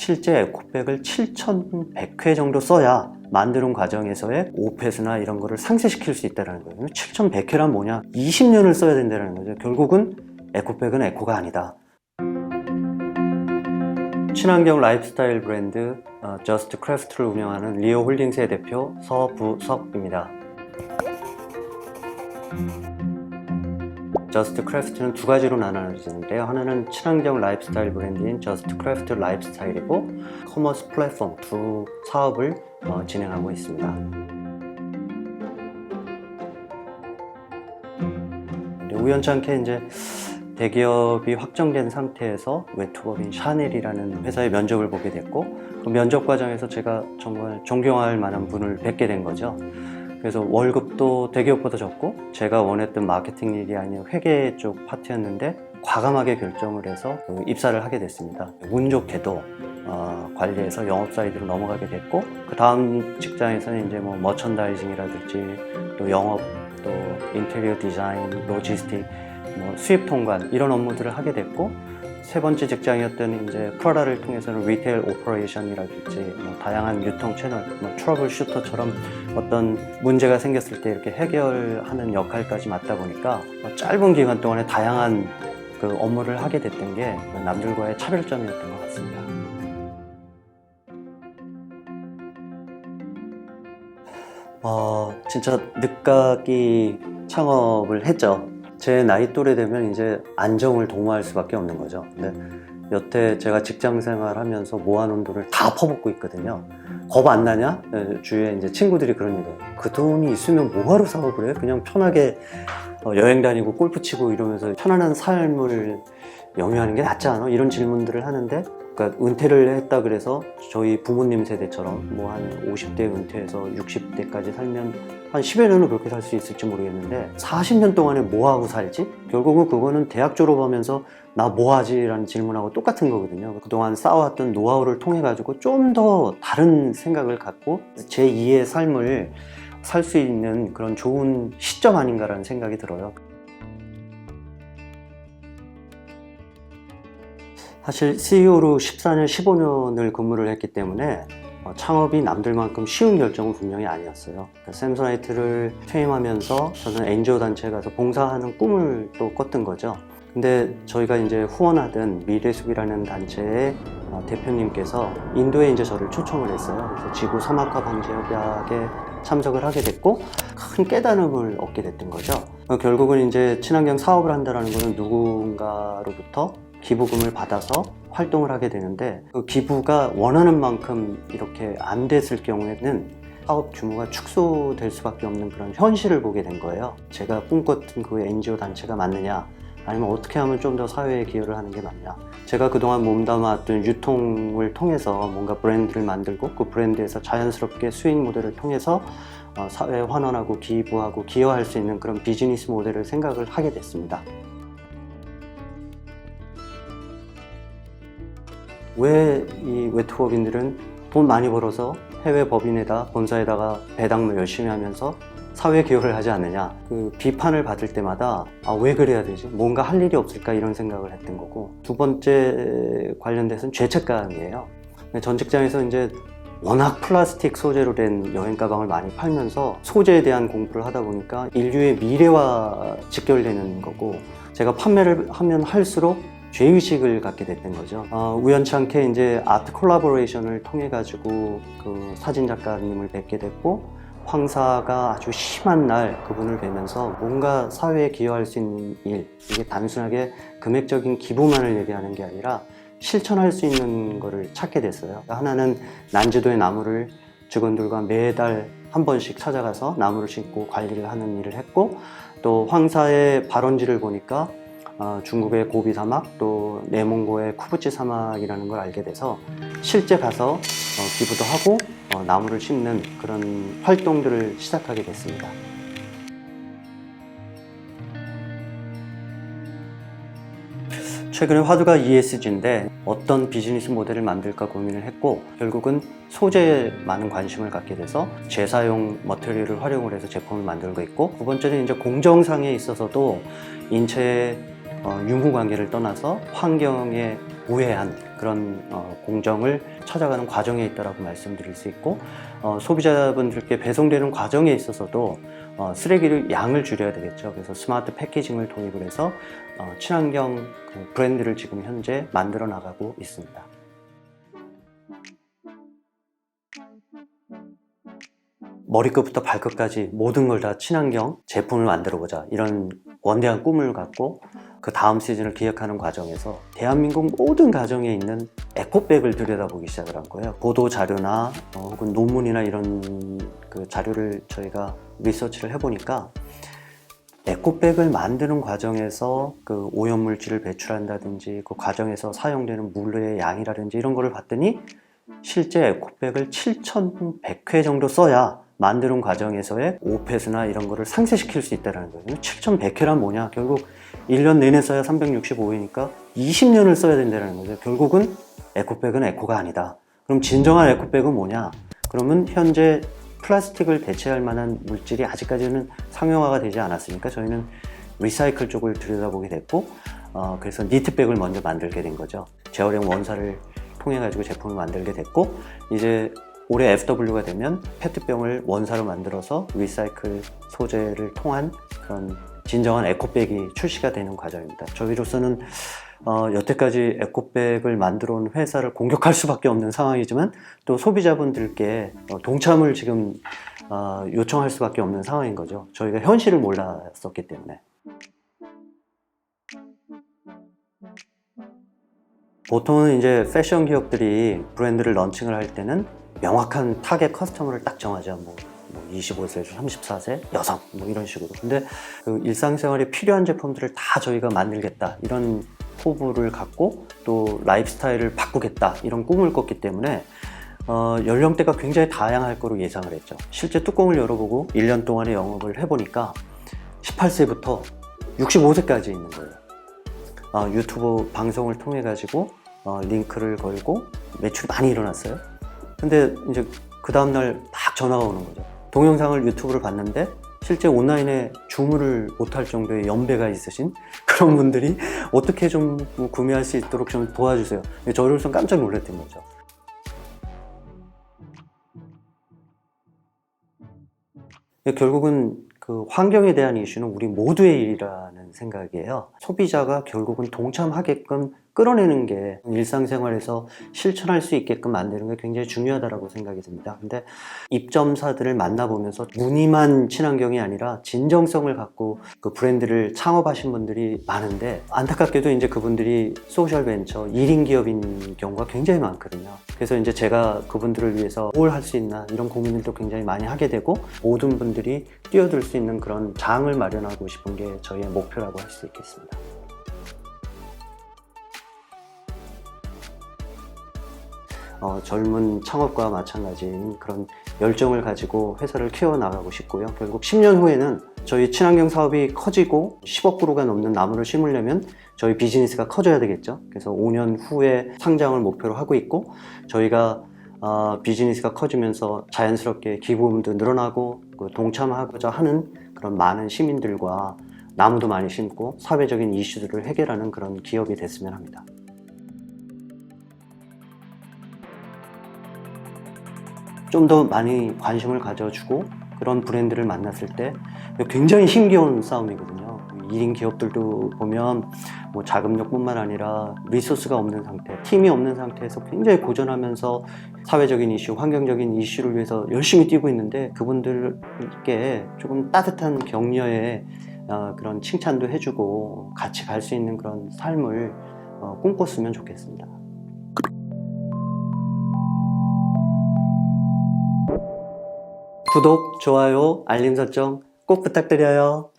실제 에코백을 7,100회 정도 써야 만드는 과정에서의 오펫이나 이런 거를 상쇄시킬 수 있다는 거예요. 7,100회란 뭐냐? 20년을 써야 된다는 거죠. 결국은 에코백은 에코가 아니다. 친환경 라이프스타일 브랜드 저스트 크래프트를 운영하는 리오 홀딩스의 대표 서부석입니다. 저스트 크래프트는 두 가지로 나눠지는데요. 하나는 친환경 라이프스타일 브랜드인 저스트 크래프트 라이프스타일이고, 커머스 플랫폼 두 사업을 진행하고 있습니다. 우연찮게 이제 대기업이 확정된 상태에서 웨투업인 샤넬이라는 회사의 면접을 보게 됐고, 그 면접 과정에서 제가 정말 존경할 만한 분을 뵙게 된 거죠. 그래서 월급도 대기업보다 적고 제가 원했던 마케팅 일이 아닌 회계 쪽 파트였는데 과감하게 결정을 해서 입사를 하게 됐습니다. 운 좋게도 관리해서 영업 사이드로 넘어가게 됐고, 그 다음 직장에서는 이제 뭐 머천다이징이라든지 또 영업, 또 인테리어 디자인, 로지스틱, 뭐 수입 통관 이런 업무들을 하게 됐고, 세 번째 직장이었던 이제 프라다를 통해서는 리테일 오퍼레이션이라든지 뭐 다양한 유통 채널, 뭐 트러블 슈터처럼 어떤 문제가 생겼을 때 이렇게 해결하는 역할까지 맡다 보니까 짧은 기간 동안에 다양한 그 업무를 하게 됐던 게 남들과의 차별점이었던 것 같습니다. 진짜 늦가기 창업을 했죠. 제 나이 또래 되면 이제 안정을 도모할 수밖에 없는 거죠. 근데 여태 제가 직장 생활하면서 모아놓은 돈을 다 퍼붓고 있거든요. 겁 안 나냐? 주위에 이제 친구들이 그런 얘기해요. 그 돈이 있으면 뭐하러 사업을 해? 그냥 편하게 여행 다니고 골프 치고 이러면서 편안한 삶을 영위하는 게 낫지 않아? 이런 질문들을 하는데, 그러니까 은퇴를 했다 그래서 저희 부모님 세대처럼 뭐 한 50대 은퇴해서 60대까지 살면 한 10여 년은 그렇게 살 수 있을지 모르겠는데 40년 동안에 뭐 하고 살지? 결국은 그거는 대학 졸업하면서 나 뭐 하지? 라는 질문하고 똑같은 거거든요. 그동안 쌓아왔던 노하우를 통해 가지고 좀 더 다른 생각을 갖고 제2의 삶을 살 수 있는 그런 좋은 시점 아닌가라는 생각이 들어요. 사실 CEO로 14년, 15년을 근무를 했기 때문에 창업이 남들만큼 쉬운 결정은 분명히 아니었어요. 샘소나이트를 퇴임하면서 저는 NGO 단체에 가서 봉사하는 꿈을 또 꿨던 거죠. 근데 저희가 이제 후원하던 미래숲이라는 단체의 대표님께서 인도에 이제 저를 초청을 했어요. 그래서 지구 사막화 방지 협약에 참석을 하게 됐고, 큰 깨달음을 얻게 됐던 거죠. 결국은 이제 친환경 사업을 한다는 것은 누군가로부터 기부금을 받아서 활동을 하게 되는데, 그 기부가 원하는 만큼 이렇게 안 됐을 경우에는 사업 규모가 축소될 수밖에 없는 그런 현실을 보게 된 거예요. 제가 꿈꿨던 그 NGO 단체가 맞느냐, 아니면 어떻게 하면 좀 더 사회에 기여를 하는 게 맞냐. 제가 그동안 몸담았던 유통을 통해서 뭔가 브랜드를 만들고, 그 브랜드에서 자연스럽게 수익 모델을 통해서 사회에 환원하고 기부하고 기여할 수 있는 그런 비즈니스 모델을 생각을 하게 됐습니다. 왜 이 웨투업인들은 돈 많이 벌어서 해외 법인에다 본사에다가 배당을 열심히 하면서 사회 기여를 하지 않느냐, 그 비판을 받을 때마다 왜 그래야 되지? 뭔가 할 일이 없을까? 이런 생각을 했던 거고, 두 번째 관련돼서는 죄책감이에요. 전 직장에서 이제 워낙 플라스틱 소재로 된 여행 가방을 많이 팔면서 소재에 대한 공부를 하다 보니까 인류의 미래와 직결되는 거고, 제가 판매를 하면 할수록 죄의식을 갖게 됐던 거죠. 우연찮게 이제 아트 콜라보레이션을 통해 가지고 그 사진 작가님을 뵙게 됐고, 황사가 아주 심한 날 그분을 뵈면서 뭔가 사회에 기여할 수 있는 일, 이게 단순하게 금액적인 기부만을 얘기하는 게 아니라 실천할 수 있는 거를 찾게 됐어요. 하나는 난지도의 나무를 직원들과 매달 한 번씩 찾아가서 나무를 심고 관리를 하는 일을 했고, 또 황사의 발원지를 보니까 중국의 고비 사막, 또 내몽고의 쿠부치 사막이라는 걸 알게 돼서 실제 가서 기부도 하고 나무를 심는 그런 활동들을 시작하게 됐습니다. 최근에 화두가 ESG인데 어떤 비즈니스 모델을 만들까 고민을 했고, 결국은 소재에 많은 관심을 갖게 돼서 재사용 머티리얼을 활용을 해서 제품을 만들고 있고, 두 번째는 이제 공정상에 있어서도 인체의 유무 관계를 떠나서 환경에 무해한 그런 공정을 찾아가는 과정에 있다라고 말씀드릴 수 있고, 소비자분들께 배송되는 과정에 있어서도 쓰레기를 양을 줄여야 되겠죠. 그래서 스마트 패키징을 도입을 해서 친환경 브랜드를 지금 현재 만들어 나가고 있습니다. 머리끝부터 발끝까지 모든 걸 다 친환경 제품을 만들어보자, 이런 원대한 꿈을 갖고 그 다음 시즌을 기획하는 과정에서 대한민국 모든 가정에 있는 에코백을 들여다보기 시작을 한 거예요. 보도 자료나 혹은 논문이나 이런 그 자료를 저희가 리서치를 해보니까 에코백을 만드는 과정에서 그 오염물질을 배출한다든지 그 과정에서 사용되는 물의 양이라든지 이런 거를 봤더니 실제 에코백을 7,100회 정도 써야 만드는 과정에서의 오펫이나 이런 거를 상쇄시킬 수 있다는 거예요. 7,100회란 뭐냐? 결국 1년 내내 써야 365회니까 20년을 써야 된다는 거죠. 결국은 에코백은 에코가 아니다. 그럼 진정한 에코백은 뭐냐? 그러면 현재 플라스틱을 대체할 만한 물질이 아직까지는 상용화가 되지 않았으니까 저희는 리사이클 쪽을 들여다보게 됐고, 그래서 니트백을 먼저 만들게 된 거죠. 재활용 원사를 통해 가지고 제품을 만들게 됐고, 이제 올해 FW가 되면 페트병을 원사로 만들어서 리사이클 소재를 통한 그런 진정한 에코백이 출시가 되는 과정입니다. 저희로서는 여태까지 에코백을 만들어 온 회사를 공격할 수밖에 없는 상황이지만 또 소비자분들께 동참을 지금 요청할 수밖에 없는 상황인 거죠. 저희가 현실을 몰랐었기 때문에. 보통은 이제 패션 기업들이 브랜드를 런칭을 할 때는 명확한 타겟 커스터머를 딱 정하죠. 뭐 25세에서 34세 여성 뭐 이런 식으로. 근데 그 일상생활에 필요한 제품들을 다 저희가 만들겠다, 이런 포부를 갖고 또 라이프스타일을 바꾸겠다, 이런 꿈을 꿨기 때문에 연령대가 굉장히 다양할 거로 예상을 했죠. 실제 뚜껑을 열어보고 1년 동안의 영업을 해보니까 18세부터 65세까지 있는 거예요. 유튜브 방송을 통해 가지고 링크를 걸고 매출이 많이 일어났어요. 근데 이제 그 다음날 딱 전화가 오는 거죠. 동영상을 유튜브를 봤는데 실제 온라인에 주문을 못할 정도의 연배가 있으신 그런 분들이 어떻게 좀 구매할 수 있도록 좀 도와주세요. 저로서 깜짝 놀랐던 거죠. 결국은 그 환경에 대한 이슈는 우리 모두의 일이라는 생각이에요. 소비자가 결국은 동참하게끔 끌어내는 게 일상생활에서 실천할 수 있게끔 만드는 게 굉장히 중요하다고 생각이 듭니다. 근데 입점사들을 만나보면서 무늬만 친환경이 아니라 진정성을 갖고 그 브랜드를 창업하신 분들이 많은데, 안타깝게도 이제 그분들이 소셜 벤처 1인 기업인 경우가 굉장히 많거든요. 그래서 이제 제가 그분들을 위해서 뭘 할 수 있나 이런 고민들도 굉장히 많이 하게 되고, 모든 분들이 뛰어들 수 있는 그런 장을 마련하고 싶은 게 저희의 목표라고 할 수 있겠습니다. 젊은 창업과 마찬가지인 그런 열정을 가지고 회사를 키워나가고 싶고요. 결국 10년 후에는 저희 친환경 사업이 커지고 10억 그루가 넘는 나무를 심으려면 저희 비즈니스가 커져야 되겠죠. 그래서 5년 후에 상장을 목표로 하고 있고, 저희가 비즈니스가 커지면서 자연스럽게 기부금도 늘어나고 동참하고자 하는 그런 많은 시민들과 나무도 많이 심고 사회적인 이슈들을 해결하는 그런 기업이 됐으면 합니다. 좀 더 많이 관심을 가져주고 그런 브랜드를 만났을 때 굉장히 힘겨운 싸움이거든요. 1인 기업들도 보면 뭐 자금력뿐만 아니라 리소스가 없는 상태, 팀이 없는 상태에서 굉장히 고전하면서 사회적인 이슈, 환경적인 이슈를 위해서 열심히 뛰고 있는데, 그분들께 조금 따뜻한 격려의 그런 칭찬도 해주고 같이 갈 수 있는 그런 삶을 꿈꿨으면 좋겠습니다. 구독, 좋아요, 알림 설정 꼭 부탁드려요.